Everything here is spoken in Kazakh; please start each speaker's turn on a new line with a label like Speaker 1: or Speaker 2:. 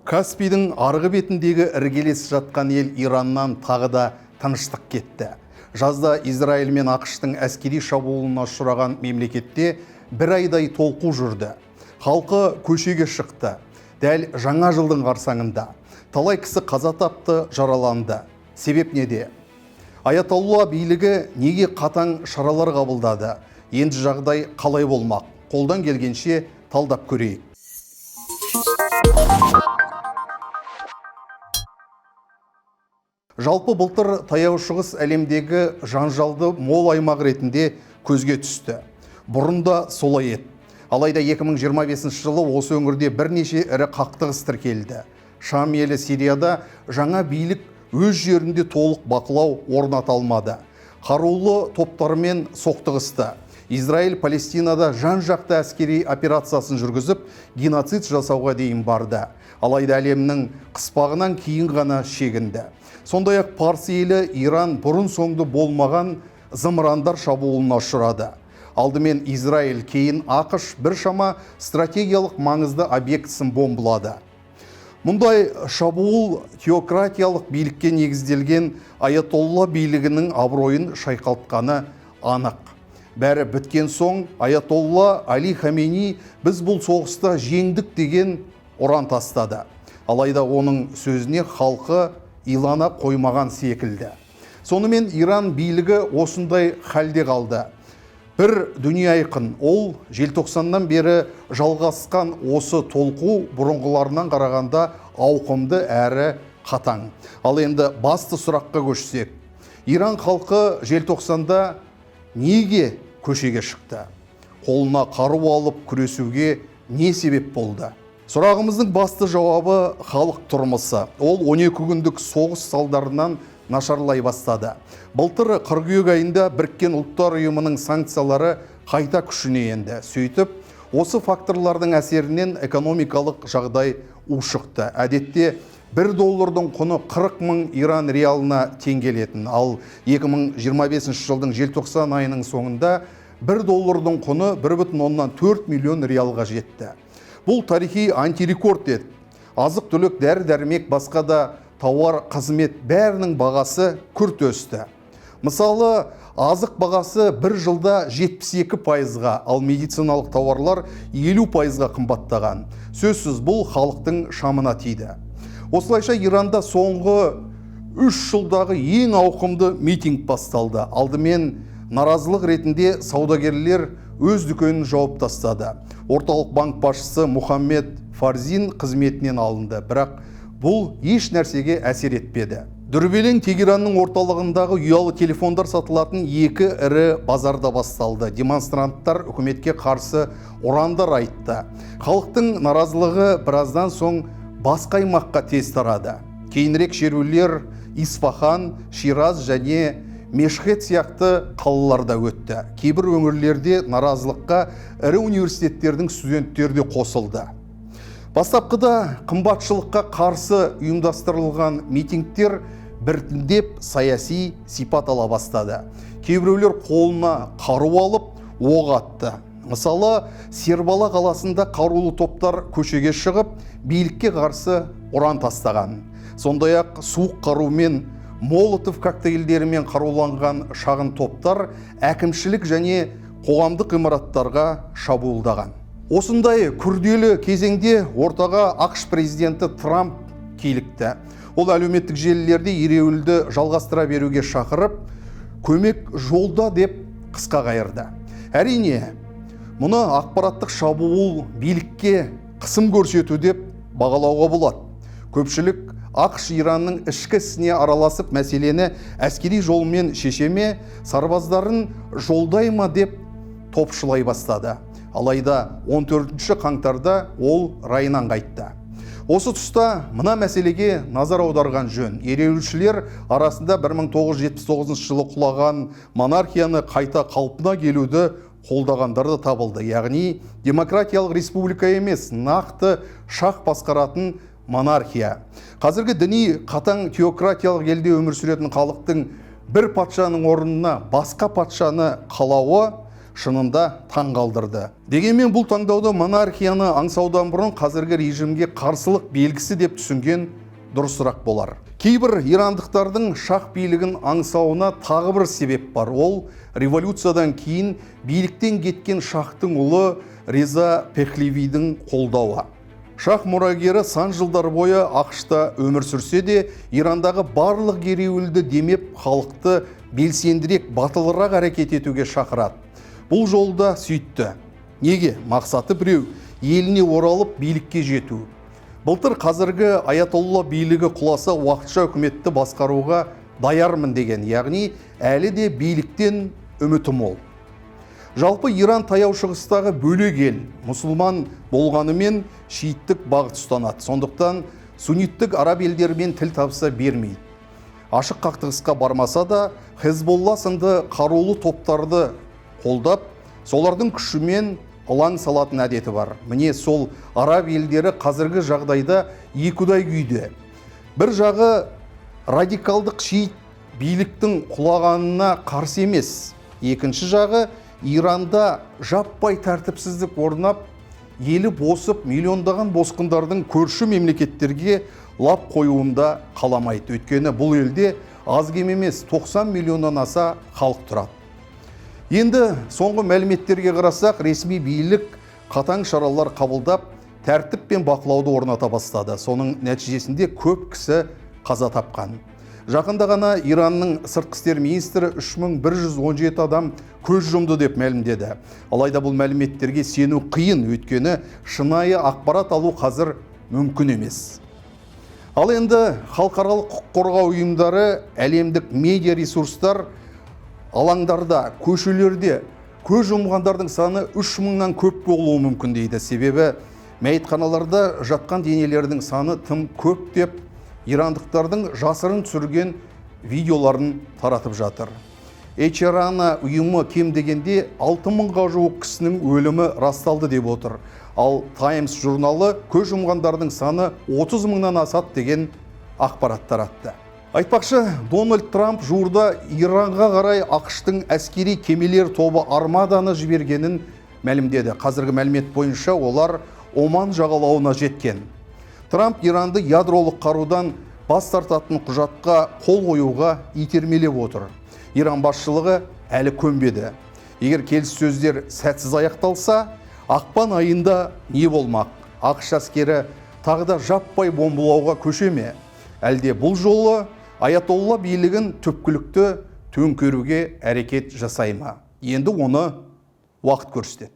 Speaker 1: Каспийдің арғы бетіндегі іргелес жатқан ел Ираннан тағы да тыныштық кетті. Жазда Израиль мен ақштың әскери шабуылына ұшыраған мемлекетте бір айдай толқу жүрді. Халқы көшеге шықты. Дәл жаңа жылдың қарсаңында талай кісі қаза тапты, жараланды. Себеп неде? Аятолла билігі неге қатаң шаралар қабылдады? Енді жағдай қалай болмақ? Қолдан келгенше талдап көрейік. Жалпы былтыр таяу шығыс әлемдегі жанжалды мол аймақ ретінде көзге түсті. Бұрында солай еді. Алайда 2025 жылы осы өңірде бірнеше ірі қақтығыс тіркелді. Шам елі Сирияда жаңа билік өз жерінде толық бақылау орната алмады. Қарулы топтармен соқтығысты. Израиль Палестинада жан-жақты әскери операциясын жүргізіп, геноцид жасауға дейін барды. Алайда әлемнің қыспағынан кейін ғана шегінді. Сондай-ақ Парсы елі Иран бұрын соңды болмаған зымырандар шабуылына ұшырады. Алдымен Израиль, кейін ақш біршама стратегиялық маңызды объектісін бомбылады. Мұндай шабуыл теократиялық билікке негізделген Аятолла билігінің абыройын шайқалтқаны анық. Бәрі біткен соң Аятолла Али Хамени біз бұл соғыста жеңдік деген ұран тастады. Алайда оның сөзіне халқы илана қоймаған секілді. Сонымен Иран билігі осындай халде қалды. Бір дүние айқын, ол желтоқсаннан бері жалғасқан осы толқу бұрынғыларынан қарағанда ауқымды әрі қатаң. Ал енді басты сұраққа көшсек, Иран халқы желтоқсанда неге көшеге шықты? Қолына қару алып күресуге не себеп болды? Сұрағымыздың басты жауабы халық тұрмысы. Ол 12 күндік соғыс салдарынан нашарлай бастады. Былтыр қыркүйек айында Біріккен ұлттар ұйымының санкциялары қайта күшіне енді. Сөйтіп, осы факторлардың әсерінен экономикалық жағдай ушықты. Әдетте $1 құны 40 000 Иран реалына тең келетін. Ал 2025 жылдың желтоқсан айының соңында $1 құны 1,4 миллион реалға жетті. Бұл тарихи антирекорд еді. Азық-түлік, дәрі-дәрмек, басқа да тауар, қызмет бәрінің бағасы күрт өсті. Мысалы, азық бағасы бір жылда 72%-ға, ал медициналық тауарлар 50%-ға қымбаттаған. Сөзсіз бұл халықтың шамына тиді. Осылайша Иранда соңғы 3 жылдағы ең ауқымды митинг басталды. Алдымен наразылық ретінде саудагерлер өз дүкенін жауып тастады. Орталық банк басшысы Мухаммед Фарзин қызметінен алынды, бірақ бұл еш нәрсеге әсер етпеді. Дүрбелең Тегеранның орталығындағы ұялы телефондар сатылатын 2 ірі базарда басталды. Демонстранттар үкіметке қарсы ұрандар айтты. Халықтың наразылығы біраздан соң басқа аймаққа тез тарады. Кейінірек шерулер Исфахан, Шираз және Мешхет сияқты қалаларда өтті. Кейбір өңірлерде наразылыққа ірі университеттердің студенттері де қосылды. Бастапқыда қымбатшылыққа қарсы ұйымдастырылған митингтер біртіндеп саяси сипат ала бастады. Кейбіреулер қолына қару алып оқ атты. Мысалы, Сербала қаласында қарулы топтар көшеге шығып, билікке қарсы ұран тастаған. Сондай-ақ суық қарумен, молотов коктейльдерімен қаруланған шағын топтар әкімшілік және қоғамдық ғимараттарға шабуылдаған. Осындай күрделі кезеңде ортаға ақш президенті Трамп килікті. Ол әлеуметтік желілерде ереуілді жалғастыра беруге шақырып, көмек жолда деп қысқа қайырды. Әрине, мұны ақпараттық шабуыл билікке қысым көрсету деп бағалауға болады. Көпшілік ақш Иранның ішкі ісіне араласып мәселені әскери жолмен шешеме, сарбаздарын жолдайма деп топшылай бастады. Алайда 14 қаңтарда ол райынан қайтты. Осы тұста мына мәселеге назар аударған жөн. Ереуілшілер арасында 1979 жылы құлаған монархияны қайта қалпына келуді қолдағандар да табылды. Яғни демократиялық республика емес, нақты шах басқаратын монархия. Қазіргі діни қатаң теократиялық елде өмір сүретін халықтың бір патшаның орнына басқа патшаны қалауы шынында таң қалдырды. Дегенмен бұл таңдауды монархияны аңсаудан бұрын қазіргі режимге қарсылық белгісі деп түсінген дұрысырақ болар. Кейбір ирандықтардың шах билігін аңсауына тағы бір себеп бар. Ол революциядан кейін биліктен кеткен шахтың ұлы Реза Пехлевидің қолдауы. Шах мұрагері сан жылдар бойы ақшта өмір сүрсе де, Ирандағы барлық ереуілді демеп, халықты белсендірек, батылырақ әрекет етуге шақырады. Бұл жолда сөйтті. Неге? Мақсаты біреу, еліне оралып билікке жету. Былтыр қазіргі Аятолла билігі құласа уақытша үкіметті басқаруға даярмын деген, яғни әлі де биліктен үміті мол. Жалпы Иран таяу шығыстағы бөлек ел, мұсылман болғанымен шииттік бағыт ұстанады. Сондықтан сунниттік араб елдерімен тіл табыса бермейді. Ашық қақтығысқа бармаса да, Хезболла сынды қарулы топтарды қолдап, солардың күшімен ылаң салатын әдеті бар. Міне сол араб елдері қазіргі жағдайда екіұдай күйде. Бір жағы радикалдық шиит биліктің құлағанына қарсы емес. Екінші жағы Иранда жаппай тәртіпсіздік орнап, елі босып, миллиондаған босқындардың көрші мемлекеттерге лап қоюында қаламайды. Өйткені бұл елде аз кем емес 90 миллионнан аса халық тұрады. Енді соңғы мәліметтерге қарасақ, ресми билік қатаң шаралар қабылдап, тәртіп пен бақылауды орната бастады. Соның нәтижесінде көп кісі қаза тапқан. Жақында ғана Иранның сыртқы істер министрі 3117 адам көз жұмды деп мәлімдеді. Алайда бұл мәліметтерге сену қиын, өйткені шынайы ақпарат алу қазір мүмкін емес. Ал енді халықаралық құқық қорғау ұйымдары, әлемдік медиа ресурстар алаңдарда, көшелерде көз жұмғандардың саны 3000-нан көп болуы мүмкін дейді. Себебі мәйітханаларда жатқан денелердің саны тым көп деп ирандықтардың жасырын түсірген видеоларын таратып жатыр. HRANA ұйымы кем дегенде 6000-ға жуық кісінің өлімі расталды деп отыр. Ал Times журналы көз жұмғандардың саны 30.000-нан асады деген ақпарат таратты. Айтпақшы, Дональд Трамп жуырда Иранға қарай ақштың әскери кемелер тобы армаданы жібергенін мәлімдеді. Қазіргі мәлімет бойынша олар Оман жағалауына жеткен. Трамп Иранды ядролық қарудан бас тартатын құжатқа қол қоюға итермелеп отыр. Иран басшылығы әлі көнбеді. Егер келіссөздер сәтсіз аяқталса, ақпан айында не болмақ? ақш әскері тағы да жаппай бомбалауға көше ме? Әлде бұл жолы Аятолла билігін түпкілікті төңкеруге әрекет жасай ма? Енді оны уақыт көрсетеді.